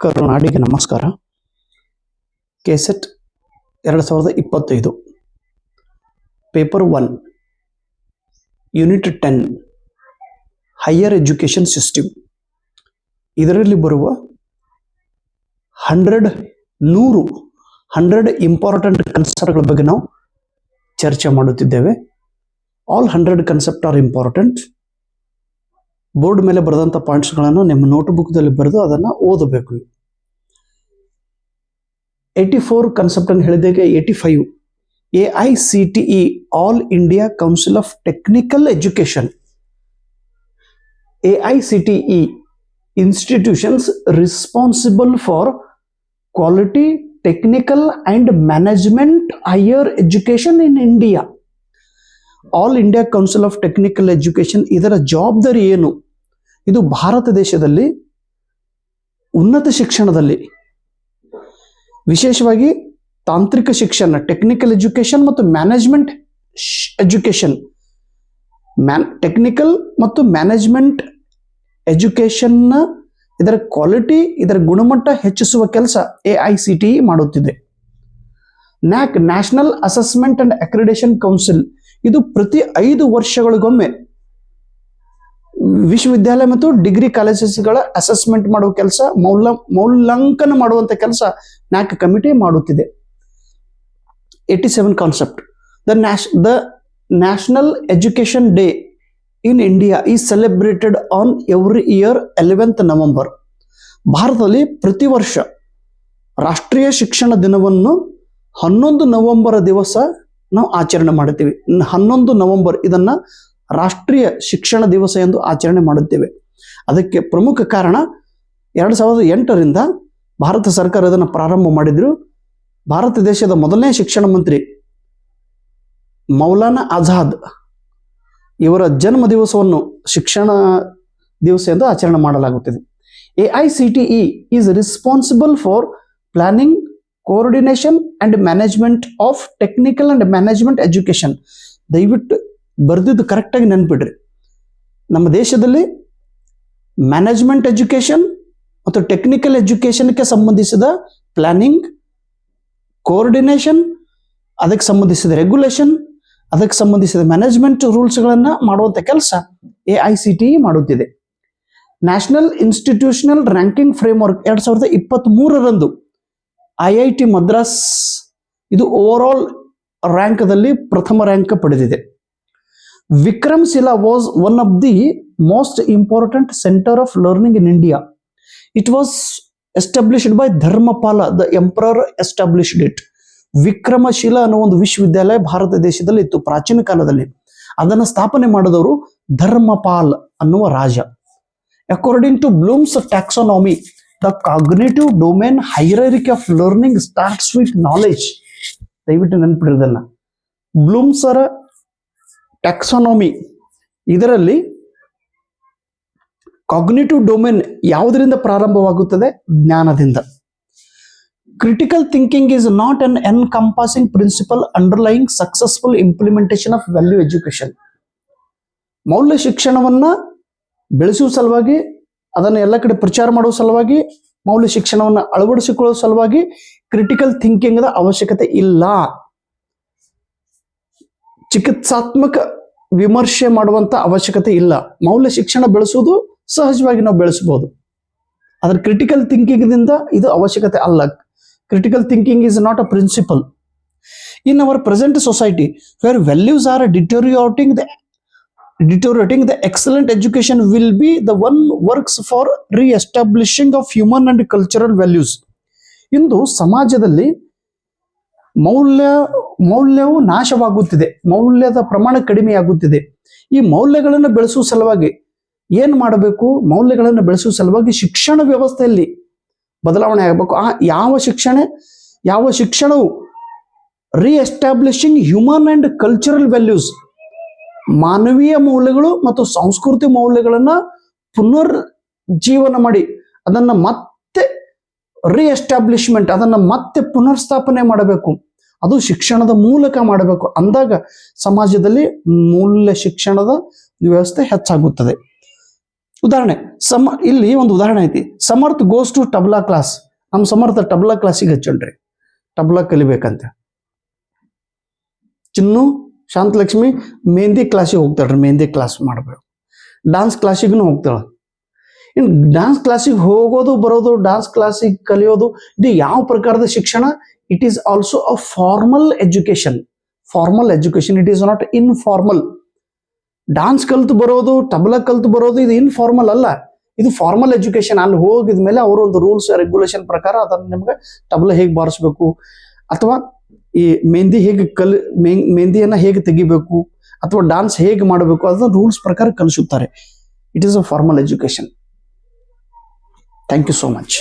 ಕರುನಾಡಿಗೆ ನಮಸ್ಕಾರ. KSET 2025 paper 1 unit 10 higher education system. ಇದರಲ್ಲಿ ಬರುವ 100 ಇಂಪಾರ್ಟೆಂಟ್ ಕನ್ಸೆಪ್ಟ್ಗಳ ಬಗ್ಗೆ ನಾವು ಚರ್ಚೆ ಮಾಡುತ್ತಿದ್ದೇವೆ. All 100 concept are important. Board ಮೇಲೆ ಬರೆದಂಥ ಪಾಯಿಂಟ್ಸ್ಗಳನ್ನು ನಿಮ್ಮ ನೋಟ್ಬುಕ್ದಲ್ಲಿ ಬರೆದು ಅದನ್ನು ಓದಬೇಕು. 84 ಕನ್ಸೆಪ್ಟ್ ಅನ್ನು ಹೇಳಿದಾಗ 85 AICTE All India Council of Technical Education. AICTE institutions responsible for quality technical and management higher education in India. All India Council of Technical Education ಇದರ ಜವಾಬ್ದಾರಿ ಏನು? ಇದು ಭಾರತ ದೇಶದಲ್ಲಿ ಉನ್ನತ ಶಿಕ್ಷಣದಲ್ಲಿ ವಿಶೇಷವಾಗಿ ತಾಂತ್ರಿಕ ಶಿಕ್ಷಣ, ಟೆಕ್ನಿಕಲ್ ಎಜುಕೇಶನ್ ಮತ್ತು ಮ್ಯಾನೇಜ್ಮೆಂಟ್ ಎಜುಕೇಶನ್, ಟೆಕ್ನಿಕಲ್ ಮತ್ತು ಮ್ಯಾನೇಜ್ಮೆಂಟ್ ಎಜುಕೇಶನ್ನ ಇದರ ಕ್ವಾಲಿಟಿ, ಇದರ ಗುಣಮಟ್ಟ ಹೆಚ್ಚಿಸುವ ಕೆಲಸ AICTE ಮಾಡುತ್ತಿದೆ. NAAC national assessment and accreditation council ಇದು ಪ್ರತಿ 5 ವರ್ಷಗಳಿಗೊಮ್ಮೆ ವಿಶ್ವವಿದ್ಯಾಲಯ ಮತ್ತು ಡಿಗ್ರಿ ಕಾಲೇಜಸ್ಗಳ ಅಸೆಸ್ಮೆಂಟ್ ಮಾಡುವ ಕೆಲಸ, ಮೌಲ್ಯಾಂಕನ ಮಾಡುವಂತ ಕೆಲಸ ನ್ಯಾಕ್ ಕಮಿಟಿ ಮಾಡುತ್ತಿದೆ. 87 concept. The national education day in India is celebrated on every year 11th November. ಭಾರತದಲ್ಲಿ ಪ್ರತಿ ವರ್ಷ ರಾಷ್ಟ್ರೀಯ ಶಿಕ್ಷಣ ದಿನವನ್ನು 11 ನವೆಂಬರ್ ದಿವಸ ನಾವು ಆಚರಣೆ ಮಾಡುತ್ತೀವಿ. 11 ನವೆಂಬರ್ ಇದನ್ನ ರಾಷ್ಟ್ರೀಯ ಶಿಕ್ಷಣ ದಿವಸ ಎಂದು ಆಚರಣೆ ಮಾಡುತ್ತೇವೆ. ಅದಕ್ಕೆ ಪ್ರಮುಖ ಕಾರಣ 2008ರಿಂದ ಭಾರತ ಸರ್ಕಾರ ಇದನ್ನು ಪ್ರಾರಂಭ ಮಾಡಿದ್ರು. ಭಾರತ ದೇಶದ ಮೊದಲನೇ ಶಿಕ್ಷಣ ಮಂತ್ರಿ ಮೌಲಾನಾ ಆಜಾದ್ ಇವರ ಜನ್ಮ ದಿವಸವನ್ನು ಶಿಕ್ಷಣ ದಿವಸ ಎಂದು ಆಚರಣೆ ಮಾಡಲಾಗುತ್ತದೆ. AICTE is responsible for planning, coordination and management of technical and management education. ದಯವಿಟ್ಟು ಬರೆದಿದ್ದು ಕರೆಕ್ಟಾಗಿ ನೆನ್ಪಿಡ್ರಿ. ನಮ್ಮ ದೇಶದಲ್ಲಿ ಮ್ಯಾನೇಜ್ಮೆಂಟ್ ಎಜುಕೇಶನ್ ಮತ್ತು ಟೆಕ್ನಿಕಲ್ ಎಜುಕೇಶನ್ಗೆ ಸಂಬಂಧಿಸಿದ ಪ್ಲಾನಿಂಗ್, ಕೋಆರ್ಡಿನೇಷನ್, ಅದಕ್ಕೆ ಸಂಬಂಧಿಸಿದ ರೆಗ್ಯುಲೇಷನ್, ಅದಕ್ಕೆ ಸಂಬಂಧಿಸಿದ ಮ್ಯಾನೇಜ್ಮೆಂಟ್ ರೂಲ್ಸ್ಗಳನ್ನು ಮಾಡುವಂಥ ಕೆಲಸ AICTE ಮಾಡುತ್ತಿದೆ. ನ್ಯಾಷನಲ್ ಇನ್ಸ್ಟಿಟ್ಯೂಷನಲ್ ರ್ಯಾಂಕಿಂಗ್ ಫ್ರೇಮ್ವರ್ಕ್ 2023ರಂದು IIT ಮದ್ರಾಸ್ ಇದು ಓವರ್ ಆಲ್ ರ್ಯಾಂಕ್ದಲ್ಲಿ ಪ್ರಥಮ ರ್ಯಾಂಕ್ ಪಡೆದಿದೆ. Vikramshila was one of the most important center of learning in India. It was established by Dharmapala, the emperor established it. Vikramshila ಅನ್ನೋ ಒಂದು ವಿಶ್ವವಿದ್ಯಾಲಯ ಭಾರತ ದೇಶದಲ್ಲಿ ಇತ್ತು ಪ್ರಾಚೀನ ಕಾಲದಲ್ಲಿ. ಅದನ್ನು ಸ್ಥಾಪನೆ ಮಾಡಿದವರು ಧರ್ಮಪಾಲ್ ಅನ್ನುವ ರಾಜ. According to Bloom's taxonomy, the cognitive domain hierarchy of learning starts with knowledge. ದಯವಿಟ್ಟು ನೆನಪಿಡಿದನ್ನ ಬ್ಲೂಮ್ಸರ ಟ್ಯಾಕ್ಸಾನಮಿ ಇದರಲ್ಲಿ ಕಾಗ್ನಿಟಿವ್ ಡೊಮೇನ್ ಯಾವುದರಿಂದ ಪ್ರಾರಂಭವಾಗುತ್ತದೆ? ಜ್ಞಾನದಿಂದ. Critical thinking is not an encompassing principle underlying successful implementation of value education. ಮೌಲ್ಯ ಶಿಕ್ಷಣವನ್ನ ಬೆಳೆಸುವ ಸಲುವಾಗಿ, ಅದನ್ನು ಎಲ್ಲ ಕಡೆ ಪ್ರಚಾರ ಮಾಡುವ ಸಲುವಾಗಿ, ಮೌಲ್ಯ ಶಿಕ್ಷಣವನ್ನು ಅಳವಡಿಸಿಕೊಳ್ಳುವ ಸಲುವಾಗಿ ಕ್ರಿಟಿಕಲ್ ಥಿಂಕಿಂಗ್ ಅವಶ್ಯಕತೆ ಇಲ್ಲ. ಚಿಕಿತ್ಸಾತ್ಮಕ ವಿಮರ್ಶೆ ಮಾಡುವಂತ ಅವಶ್ಯಕತೆ ಇಲ್ಲ. ಮೌಲ್ಯ ಶಿಕ್ಷಣ ಬೆಳೆಸುವುದು ಸಹಜವಾಗಿ ನಾವು ಬೆಳೆಸಬಹುದು. ಆದ್ರೆ ಕ್ರಿಟಿಕಲ್ ಥಿಂಕಿಂಗ್ ದಿಂದ ಇದು ಅವಶ್ಯಕತೆ ಅಲ್ಲ. Critical thinking is not a principle. In our present society where values are deteriorating the excellent education will be the one works for reestablishing of human and cultural values. ಇಂದು ಸಮಾಜದಲ್ಲಿ ಮೌಲ್ಯವು ನಾಶವಾಗುತ್ತಿದೆ, ಮೌಲ್ಯದ ಪ್ರಮಾಣ ಕಡಿಮೆಯಾಗುತ್ತಿದೆ. ಈ ಮೌಲ್ಯಗಳನ್ನು ಬೆಳೆಸುವ ಸಲುವಾಗಿ ಏನ್ ಮಾಡಬೇಕು? ಮೌಲ್ಯಗಳನ್ನು ಬೆಳೆಸುವ ಸಲುವಾಗಿ ಶಿಕ್ಷಣ ವ್ಯವಸ್ಥೆಯಲ್ಲಿ ಬದಲಾವಣೆ ಆಗಬೇಕು. ಯಾವ ಶಿಕ್ಷಣವು ರೀಎಸ್ಟಾಬ್ಲಿಷಿಂಗ್ ಹ್ಯೂಮನ್ ಅಂಡ್ ಕಲ್ಚರಲ್ ವ್ಯಾಲ್ಯೂಸ್, ಮಾನವೀಯ ಮೌಲ್ಯಗಳು ಮತ್ತು ಸಂಸ್ಕೃತಿ ಮೌಲ್ಯಗಳನ್ನ ಪುನರ್ಜೀವನ ಮಾಡಿ ಅದನ್ನ ಮತ್ತೆ ರೀಎಸ್ಟಾಬ್ಲಿಷ್ಮೆಂಟ್, ಅದನ್ನ ಮತ್ತೆ ಪುನರ್ಸ್ಥಾಪನೆ ಮಾಡಬೇಕು. ಅದು ಶಿಕ್ಷಣದ ಮೂಲಕ ಮಾಡಬೇಕು. ಅಂದಾಗ ಸಮಾಜದಲ್ಲಿ ಮೌಲ್ಯ ಶಿಕ್ಷಣದ ವ್ಯವಸ್ಥೆ ಹೆಚ್ಚಾಗುತ್ತದೆ. ಉದಾಹರಣೆ ಇಲ್ಲಿ ಒಂದು ಉದಾಹರಣೆ ಐತಿ. Samarth goes to tabla class. ನಮ್ಮ ಸಮರ್ಥ ತಬ್ಲಾ ಕ್ಲಾಸಿಗೆ ಹಚ್ಚಣ್ರಿ, ತಬ್ಲಾ ಕಲಿಬೇಕಂತ. ಚಿನ್ನು ಶಾಂತಲಕ್ಷ್ಮಿ ಮೆಹಂದಿ ಕ್ಲಾಸಿಗೆ ಹೋಗ್ತಾಳ್ರಿ, ಮೆಹಂದಿ ಕ್ಲಾಸ್ ಮಾಡಬೇಕು. ಡಾನ್ಸ್ ಕ್ಲಾಸಿಗೂ ಹೋಗ್ತಾಳೆ. ಇನ್ನು ಡಾನ್ಸ್ ಕ್ಲಾಸಿಗೆ ಹೋಗೋದು ಬರೋದು, ಡಾನ್ಸ್ ಕ್ಲಾಸಿಗೆ ಕಲಿಯೋದು, ಇದು ಯಾವ ಪ್ರಕಾರದ ಶಿಕ್ಷಣ? It is also a formal education. Formal education, it is not informal. Dance ಕಲ್ತು ಬರೋದು, ತಬಲಾ ಕಲ್ತು ಬರೋದು ಇದು ಇನ್ಫಾರ್ಮಲ್ ಅಲ್ಲ, ಇದು ಫಾರ್ಮಲ್ ಎಜುಕೇಶನ್. ಅಲ್ಲಿ ಹೋಗಿದ ಮೇಲೆ ಅವರು ಒಂದು ರೂಲ್ಸ್ ರೆಗ್ಯುಲೇಷನ್ ಪ್ರಕಾರ ಅದನ್ನು ನಿಮ್ಗೆ ತಬಲಾ ಹೇಗೆ ಬಾರಿಸ್ಬೇಕು, ಅಥವಾ ಈ ಮೆಹಂದಿ ಹೇಗೆ ಮೆಹಂದಿಯನ್ನ ಹೇಗೆ ತೆಗಿಬೇಕು, ಅಥವಾ ಡಾನ್ಸ್ ಹೇಗೆ ಮಾಡಬೇಕು, ಅದನ್ನ ರೂಲ್ಸ್ ಪ್ರಕಾರ ಕಲಿಸುತ್ತಾರೆ. It is a formal education. Thank you so much.